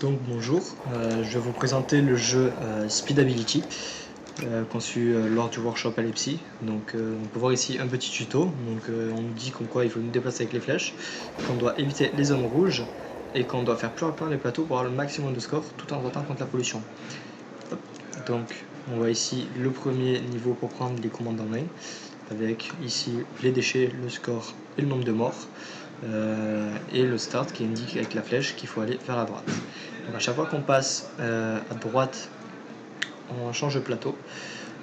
Donc bonjour, je vais vous présenter le jeu Speedability conçu lors du workshop Alepsi. Donc on peut voir ici un petit tuto. Donc on nous dit comme quoi il faut nous déplacer avec les flèches, qu'on doit éviter les zones rouges et qu'on doit faire plus rapidement les plateaux pour avoir le maximum de score tout en luttant contre la pollution. Hop. Donc on voit ici le premier niveau pour prendre les commandes en main, avec ici les déchets, le score et le nombre de morts. Et le start qui indique avec la flèche qu'il faut aller vers la droite. Donc à chaque fois qu'on passe à droite, on change de plateau.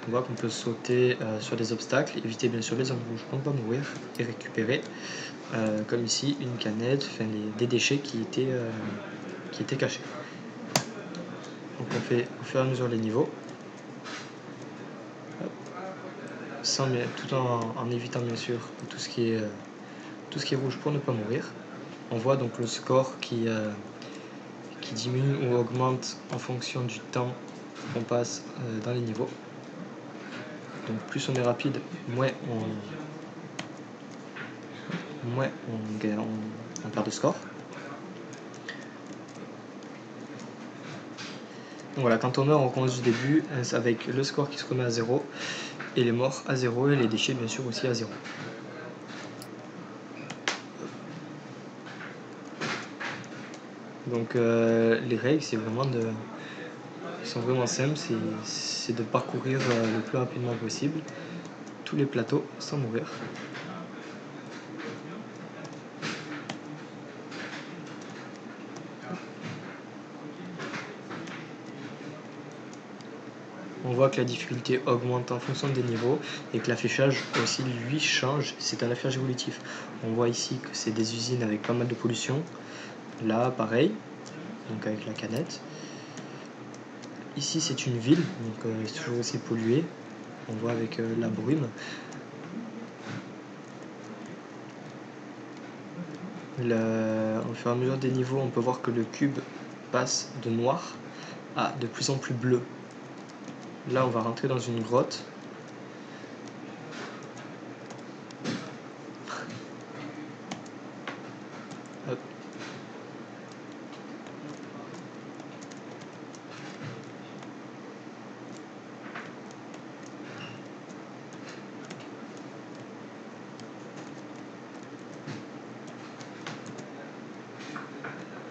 On voit qu'on peut sauter sur des obstacles, éviter bien sûr les zones rouges pour ne pas mourir et récupérer, comme ici, une canette, des déchets qui étaient cachés. Donc on fait au fur et à mesure les niveaux, tout en évitant bien sûr tout ce qui est rouge pour ne pas mourir. On voit donc le score qui diminue ou augmente en fonction du temps qu'on passe dans les niveaux. Donc plus on est rapide, moins on perd de score. Donc voilà, quand on meurt, on recommence du début avec le score qui se remet à 0 et les morts à 0 et les déchets bien sûr aussi à 0. Donc les règles sont vraiment simples, c'est de parcourir le plus rapidement possible tous les plateaux sans mourir. On voit que la difficulté augmente en fonction des niveaux et que l'affichage aussi lui change, c'est un affichage évolutif. On voit ici que c'est des usines avec pas mal de pollution. Là pareil, donc avec la canette. Ici c'est une ville, donc c'est toujours aussi pollué. On voit avec la brume. Au fur et à mesure des niveaux, on peut voir que le cube passe de noir à de plus en plus bleu. Là on va rentrer dans une grotte. Hop.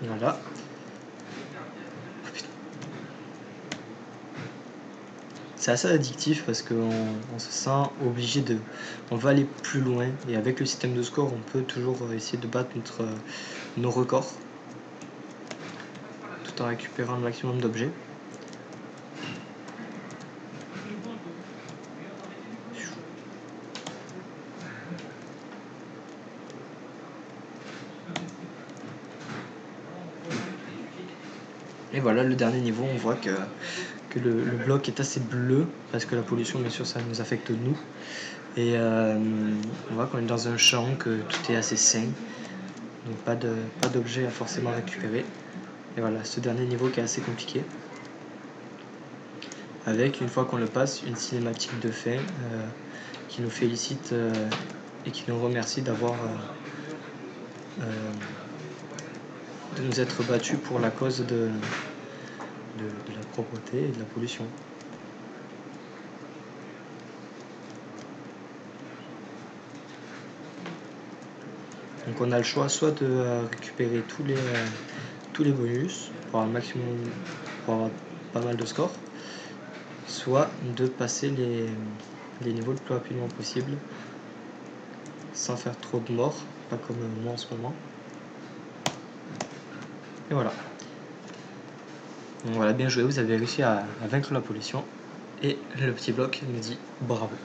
Voilà. C'est assez addictif parce qu'on se sent obligé de... On va aller plus loin et avec le système de score, on peut toujours essayer de battre nos records tout en récupérant le maximum d'objets. Et voilà, le dernier niveau, on voit que le bloc est assez bleu parce que la pollution, bien sûr, ça nous affecte nous. Et on voit qu'on est dans un champ, que tout est assez sain, donc pas d'objets à forcément récupérer. Et voilà, ce dernier niveau qui est assez compliqué, avec, une fois qu'on le passe, une cinématique de fin qui nous félicite et qui nous remercie de nous être battus pour la cause de la propreté et de la pollution. Donc on a le choix soit de récupérer tous les bonus pour avoir pas mal de scores, soit de passer les niveaux le plus rapidement possible sans faire trop de morts, pas comme moi en ce moment. Et voilà. Donc voilà, bien joué, vous avez réussi à vaincre la pollution. Et le petit bloc me dit bravo.